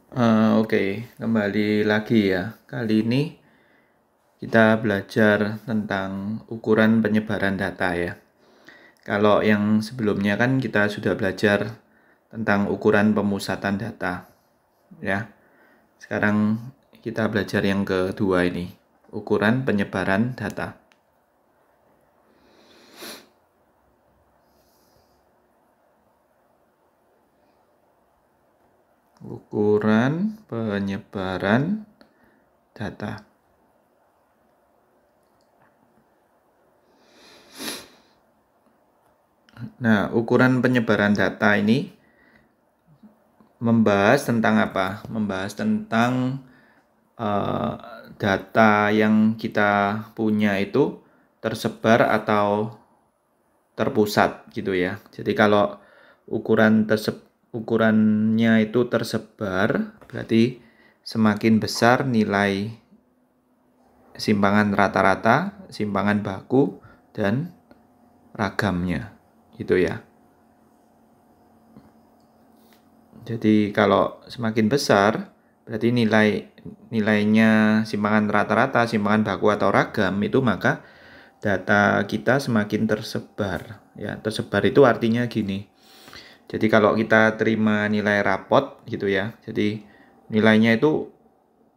Oke, kembali lagi ya. Kali ini kita belajar tentang ukuran penyebaran data ya. Kalau yang sebelumnya kan kita sudah belajar tentang ukuran pemusatan data ya. Sekarang kita belajar yang kedua ini, ukuran penyebaran data. Ukuran penyebaran data. Nah, ukuran penyebaran data ini membahas tentang apa? Membahas tentang data yang kita punya itu tersebar atau terpusat gitu ya. Jadi kalau ukurannya itu tersebar, berarti semakin besar nilai simpangan rata-rata, simpangan baku, dan ragamnya gitu ya. Jadi kalau semakin besar, berarti nilainya simpangan rata-rata, simpangan baku atau ragam itu, maka data kita semakin tersebar. Ya, tersebar itu artinya gini. Jadi kalau kita terima nilai rapot gitu ya. Jadi nilainya itu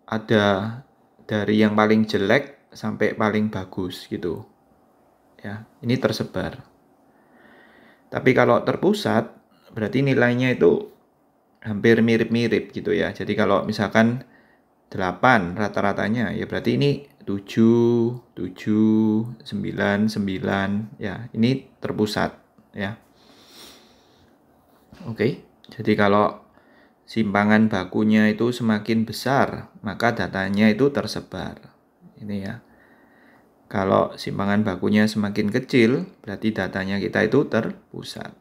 ada dari yang paling jelek sampai paling bagus gitu. Ya, ini tersebar. Tapi kalau terpusat berarti nilainya itu hampir mirip-mirip gitu ya. Jadi kalau misalkan 8 rata-ratanya ya berarti ini 7, 7, 9, 9 ya. Ini terpusat ya. Oke. Jadi kalau simpangan bakunya itu semakin besar, maka datanya itu tersebar. Ini ya. Kalau simpangan bakunya semakin kecil, berarti datanya kita itu terpusat.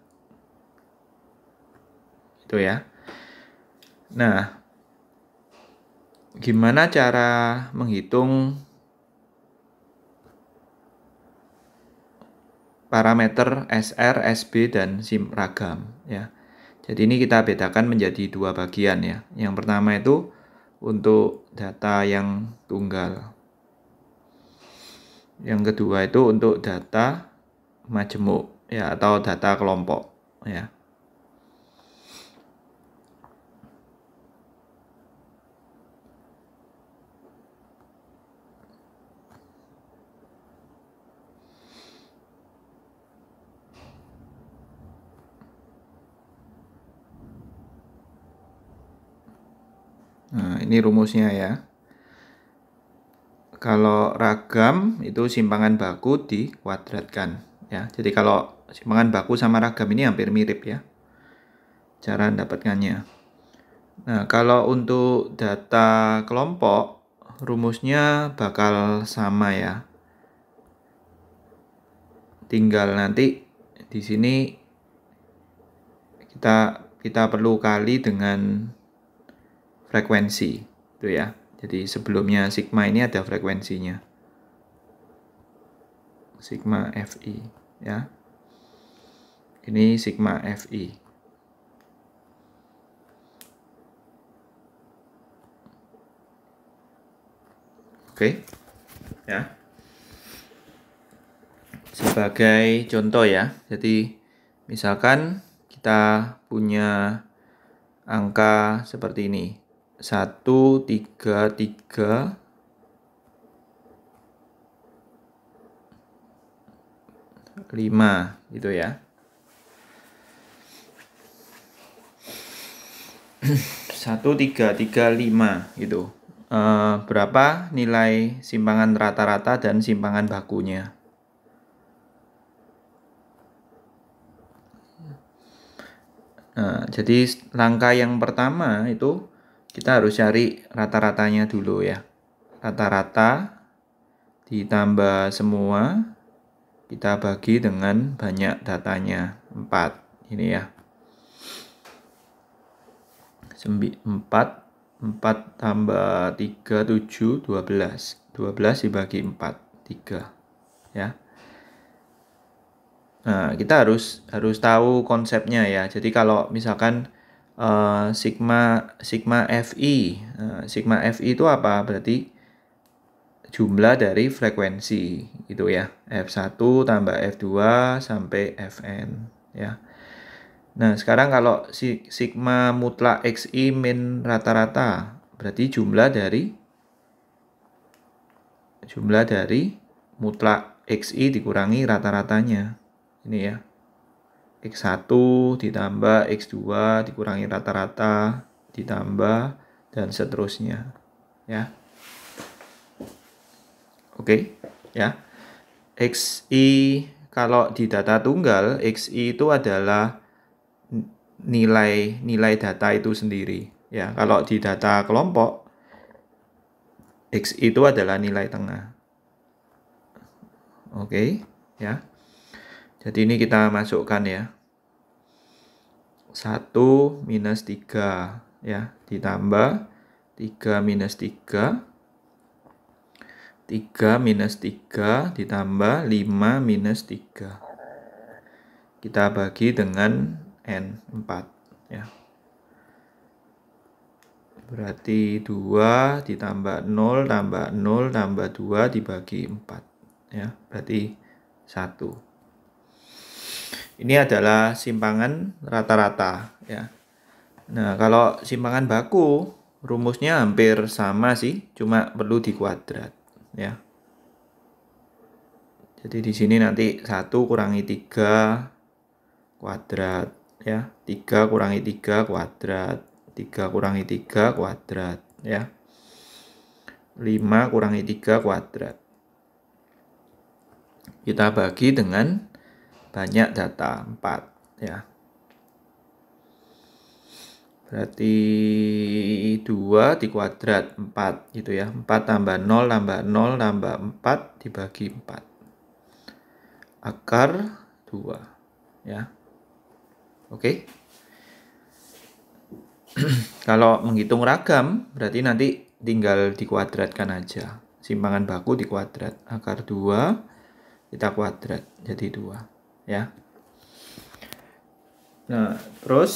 Itu ya. Nah, gimana cara menghitung parameter SR, SB, dan SIM ragam ya. Jadi ini kita bedakan menjadi dua bagian ya. Yang pertama itu untuk data yang tunggal. Yang kedua itu untuk data majemuk ya atau data kelompok ya. Nah, ini rumusnya ya. Kalau ragam itu simpangan baku dikuadratkan ya. Jadi kalau simpangan baku sama ragam ini hampir mirip ya cara mendapatkannya. Nah, kalau untuk data kelompok rumusnya bakal sama ya. Tinggal nanti di sini kita perlu kali dengan frekuensi itu ya. Jadi sebelumnya sigma ini ada frekuensinya. Sigma Fi ya. Ini sigma Fi. Oke. Ya. Sebagai contoh ya. Jadi misalkan kita punya angka seperti ini. 1, 3, 3, 5 gitu ya. 1, 3, 3, 5 gitu. Berapa nilai simpangan rata-rata dan simpangan bakunya? Nah, jadi langkah yang pertama itu kita harus cari rata-ratanya dulu ya. Rata-rata ditambah semua kita bagi dengan banyak datanya 4 ini ya. 4 tambah 3 7 12. 12 dibagi 4 3 ya. Nah, kita harus tahu konsepnya ya. Jadi kalau misalkan sigma FI. Sigma FI itu apa? Berarti jumlah dari frekuensi gitu ya. F1 tambah F2 sampai Fn ya. Nah, sekarang kalau sigma mutlak XI min rata-rata berarti jumlah dari mutlak XI dikurangi rata-ratanya. Ini ya. X1 ditambah X2 dikurangi rata-rata ditambah dan seterusnya ya. Oke ya. XI kalau di data tunggal, XI itu adalah nilai data itu sendiri ya. Kalau di data kelompok, XI itu adalah nilai tengah. Oke ya. Jadi ini kita masukkan ya. 1 minus 3 ya, ditambah 3 minus 3, 3 minus 3 ditambah 5 minus 3. Kita bagi dengan N 4 ya. Berarti 2 ditambah 0 tambah 0 tambah 2 dibagi 4 ya. Berarti 1. Ini adalah simpangan rata-rata ya. Nah, kalau simpangan baku rumusnya hampir sama sih, cuma perlu dikuadrat ya. Jadi di sini nanti 1 kurangi 3 kuadrat ya. 3 kurangi 3 kuadrat. 3 kurangi 3 kuadrat ya. 5 kurangi 3 kuadrat. Kita bagi dengan banyak data 4 ya. Berarti 2 dikuadrat 4 gitu ya. 4 tambah 0 tambah 0 tambah 4 dibagi 4. Akar 2 ya. Oke. Kalau menghitung ragam berarti nanti tinggal dikuadratkan aja. Simpangan baku dikuadrat. Akar 2 kita kuadrat jadi 2 ya. Nah, terus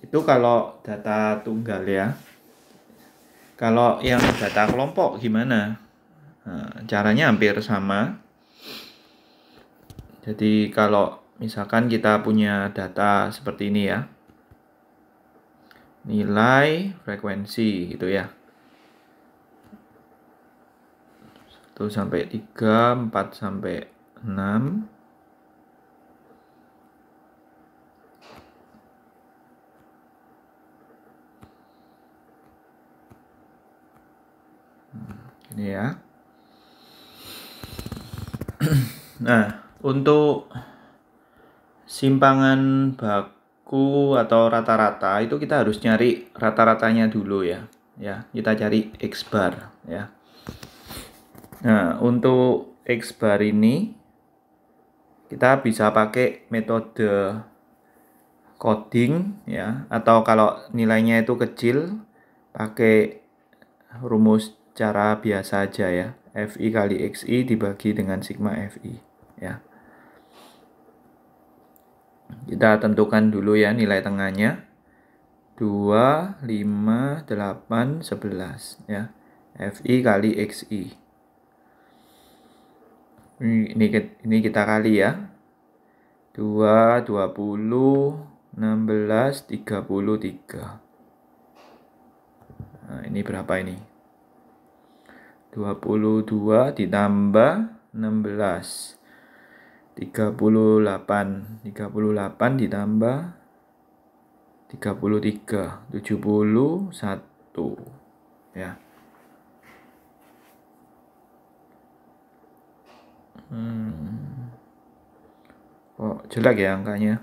itu kalau data tunggal ya. Kalau yang data kelompok gimana? Nah, caranya hampir sama. Jadi kalau misalkan kita punya data seperti ini ya. Nilai frekuensi gitu ya. 1 sampai 3, 4 sampai 6. Ini ya. Nah, untuk simpangan baku atau rata-rata itu kita harus nyari rata-ratanya dulu ya. Ya, kita cari X bar ya. Nah, untuk X bar ini kita bisa pakai metode coding ya, atau kalau nilainya itu kecil pakai rumus cara biasa aja ya. FI kali XI dibagi dengan sigma FI ya. Kita tentukan dulu ya nilai tengahnya. 2, 5, 8, 11 ya. FI kali XI. Ini kita kali ya. 2, 20, 16, 33. Nah, ini berapa ini? 22 ditambah 16. 38 ditambah 33, 71 ya. Kok jelek ya angkanya?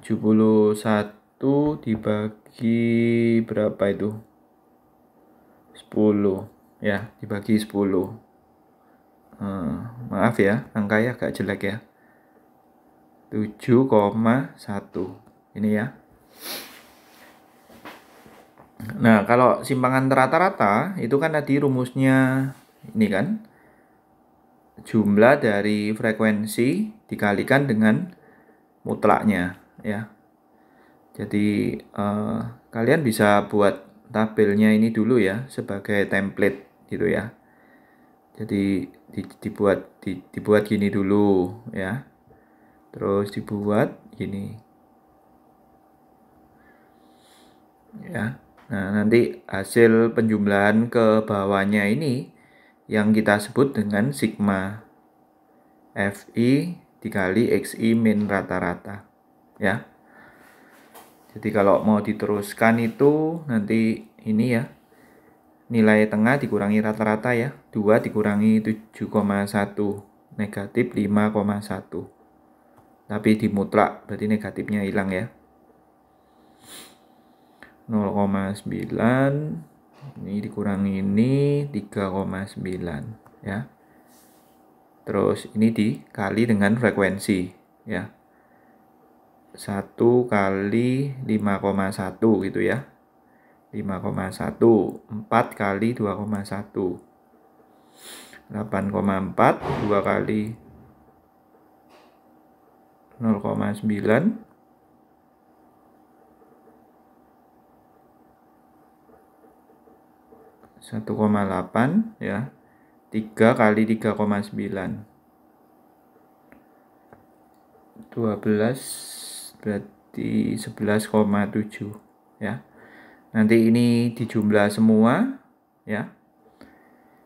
71 dibagi berapa itu? 10 ya, dibagi 10. Maaf ya, angkanya agak jelek ya. 7,1 ini ya. Nah, kalau simpangan rata-rata itu kan tadi rumusnya ini kan, jumlah dari frekuensi dikalikan dengan mutlaknya ya. Jadi kalian bisa buat tabelnya ini dulu ya sebagai template gitu ya. Jadi dibuat gini dulu ya. Terus dibuat gini ya. Nah, nanti hasil penjumlahan ke bawahnya ini yang kita sebut dengan sigma FI dikali XI min rata-rata ya. Jadi kalau mau diteruskan itu nanti ini ya, nilai tengah dikurangi rata-rata ya, 2 dikurangi 7,1 negatif 5,1. Tapi dimutlak berarti negatifnya hilang ya. 0,9 ini dikurangi ini 3,9 ya. Terus ini dikali dengan frekuensi ya. 1 kali 5,1 gitu ya. 5,1 4 kali 2,1 8,4 2 kali 0,9 1,8 ya. 3 kali 3,9 12 berarti 11,7 ya. Nanti ini dijumlah semua ya.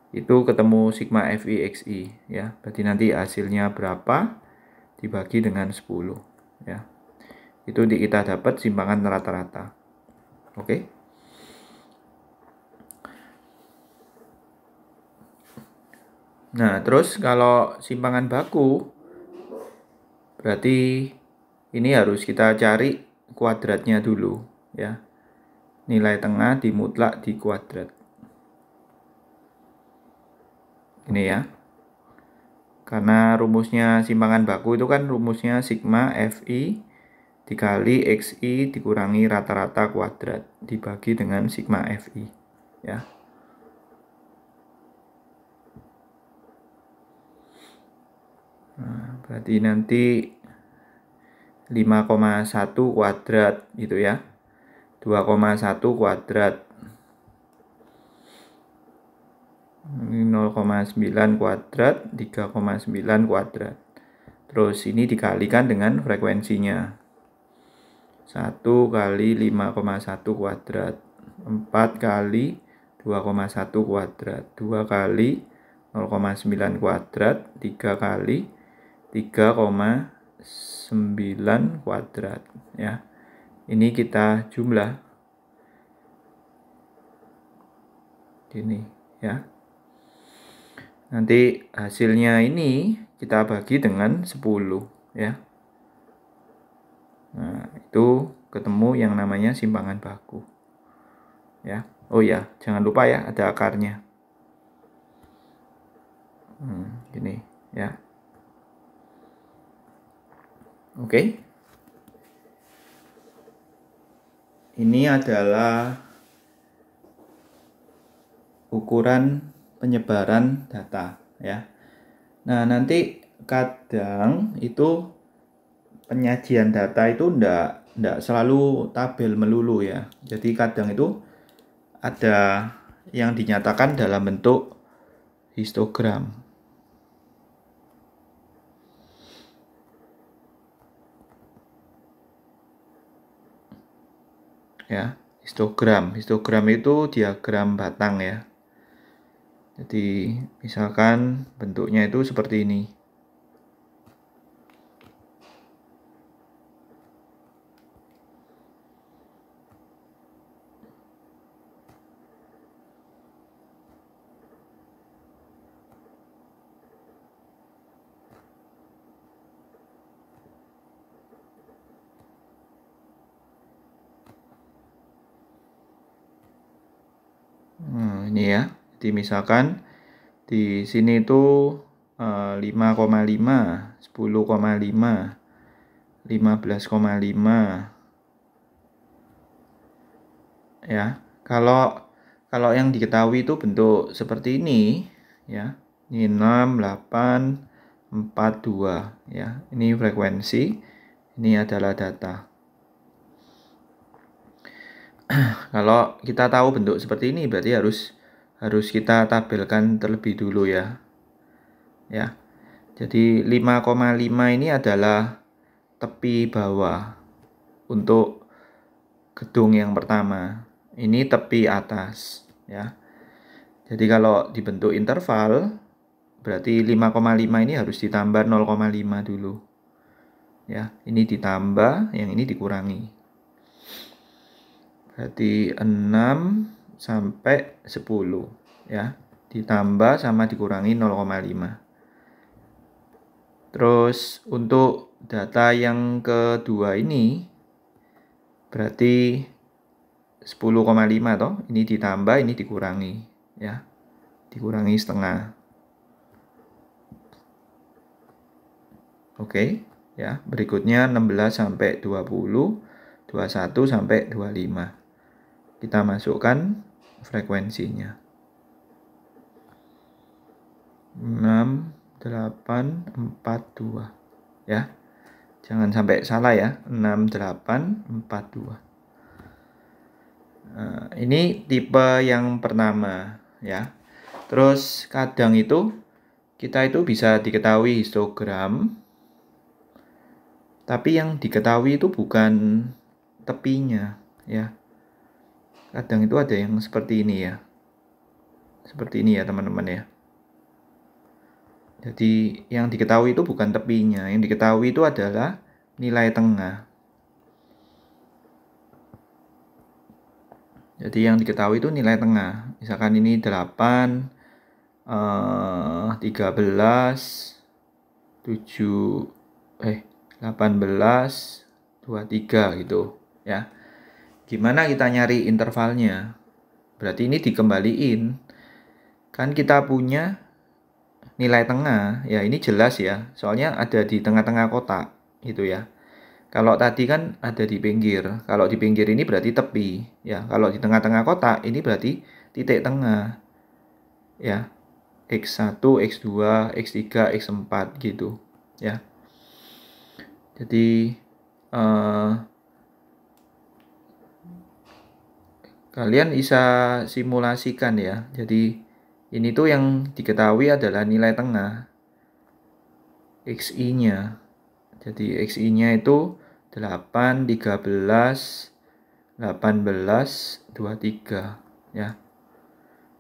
Itu ketemu sigma FI XI ya. Berarti nanti hasilnya berapa dibagi dengan 10 ya. Itu kita dapat simpangan rata-rata. Oke. Nah, terus kalau simpangan baku berarti ini harus kita cari kuadratnya dulu ya. Nilai tengah dimutlak di kuadrat. Ini ya. Karena rumusnya simpangan baku itu kan rumusnya sigma FI dikali XI dikurangi rata-rata kuadrat dibagi dengan sigma FI ya. Nah, berarti nanti 5,1 kuadrat gitu ya. 2,1 kuadrat. 0,9 kuadrat, 3,9 kuadrat. Terus ini dikalikan dengan frekuensinya. 1 kali 5,1 kuadrat. 4 kali 2,1 kuadrat. 2 kali 0,9 kuadrat. 3 kali 3,9 kuadrat ya. Ini kita jumlah ini ya. Nanti hasilnya ini kita bagi dengan 10 ya. Nah, itu ketemu yang namanya simpangan baku ya. Oh ya, jangan lupa ya ada akarnya. Gini ya. Oke. Ini adalah ukuran penyebaran data ya. Nah, nanti kadang itu penyajian data itu enggak selalu tabel melulu ya. Jadi kadang itu ada yang dinyatakan dalam bentuk histogram. Ya, histogram. Histogram itu diagram batang ya. Jadi misalkan bentuknya itu seperti ini. Ini ya. Jadi misalkan di sini itu 5,5, 10,5, 15,5 ya. Kalau yang diketahui itu bentuk seperti ini ya. Ini 6, 8, 4, 2 ya. Ini frekuensi, ini adalah data. Kalau kita tahu bentuk seperti ini berarti harus kita tabelkan terlebih dulu ya. Ya. Jadi 5,5 ini adalah tepi bawah untuk gedung yang pertama. Ini tepi atas ya. Jadi kalau dibentuk interval berarti 5,5 ini harus ditambah 0,5 dulu. Ya, ini ditambah, yang ini dikurangi. Berarti 6 sampai 10 ya. Ditambah sama dikurangi 0,5. Terus untuk data yang kedua ini berarti 10,5 toh. Ini ditambah, ini dikurangi ya. Dikurangi setengah. Oke, ya. Berikutnya 16 sampai 20, 21 sampai 25. Kita masukkan frekuensinya. 6, 8, 4, 2 ya. Jangan sampai salah ya. 6, 8, 4, 2. Nah, ini tipe yang pertama ya. Terus kadang itu kita itu bisa diketahui histogram, tapi yang diketahui itu bukan tepinya ya. Kadang itu ada yang seperti ini ya. Seperti ini ya teman-teman ya. Jadi yang diketahui itu bukan tepinya, yang diketahui itu adalah nilai tengah. Jadi yang diketahui itu nilai tengah. Misalkan ini 8, 13, 7, 18, 23 gitu ya. Gimana kita nyari intervalnya? Berarti ini dikembaliin. Kan kita punya nilai tengah, ya ini jelas ya. Soalnya ada di tengah-tengah kotak gitu ya. Kalau tadi kan ada di pinggir. Kalau di pinggir ini berarti tepi, ya. Kalau di tengah-tengah kotak ini berarti titik tengah. Ya. X1, X2, X3, X4 gitu, ya. Jadi kalian bisa simulasikan ya. Jadi ini tuh yang diketahui adalah nilai tengah XI-nya. Jadi XI-nya itu 8, 13, 18, 23 ya.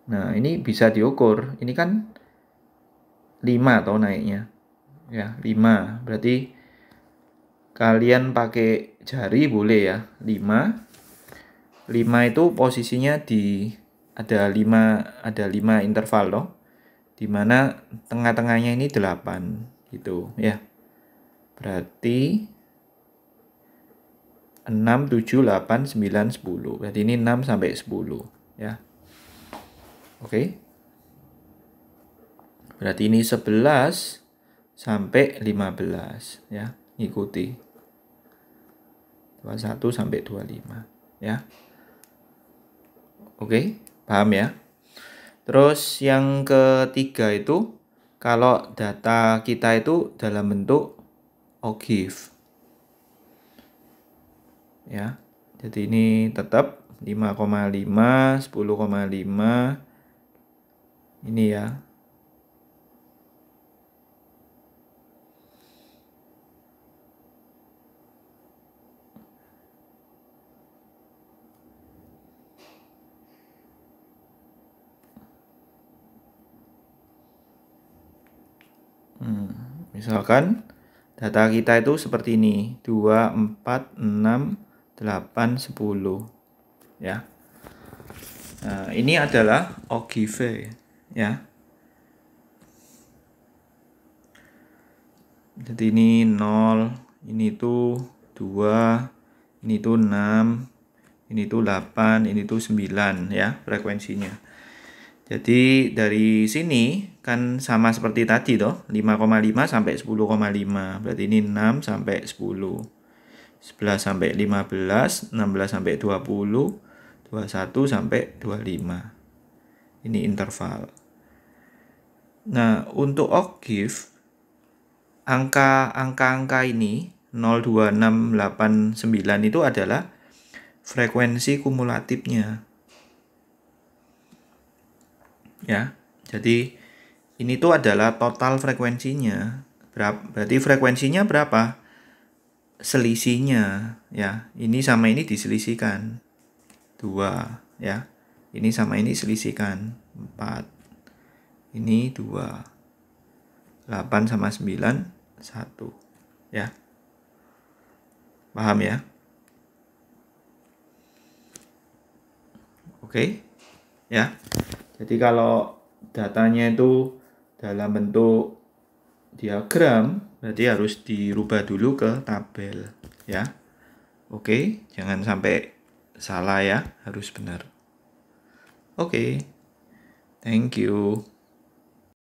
Nah, ini bisa diukur. Ini kan 5 atau naiknya. Ya, 5. Berarti kalian pakai jari boleh ya. 5 itu posisinya ada 5 interval loh. Dimana tengah-tengahnya ini 8 gitu ya. Berarti 6, 7, 8, 9, 10. Berarti ini 6 sampai 10 ya. Oke. Berarti ini 11 sampai 15 ya. Ikuti. 21 sampai 25 ya. Oke, paham ya? Terus yang ketiga itu kalau data kita itu dalam bentuk OGIF. Ya. Jadi ini tetap 5,5, 10,5 ini ya. Misalkan data kita itu seperti ini, 2, 4, 6, 8, 10 ya. Nah, ini adalah OGIF ya. Jadi ini 0, ini tuh 2, ini tuh 6, ini tuh 8, ini tuh 9 ya frekuensinya. Jadi dari sini kan sama seperti tadi toh, 5,5 sampai 10,5. Berarti ini 6 sampai 10. 11 sampai 15, 16 sampai 20, 21 sampai 25. Ini interval. Nah, untuk OGIF angka-angka ini 0, 2, 6, 8, 9 itu adalah frekuensi kumulatifnya. Ya. Jadi ini tuh adalah total frekuensinya. Berarti frekuensinya berapa? Selisihnya, ya. Ini sama ini diselisihkan. 2, ya. Ini sama ini selisihkan. 4. Ini 2. 8 sama 9, 1. Ya. Paham ya? Oke. Ya. Jadi kalau datanya itu dalam bentuk diagram, berarti harus dirubah dulu ke tabel, ya. Oke, jangan sampai salah ya, harus benar. Oke. Thank you.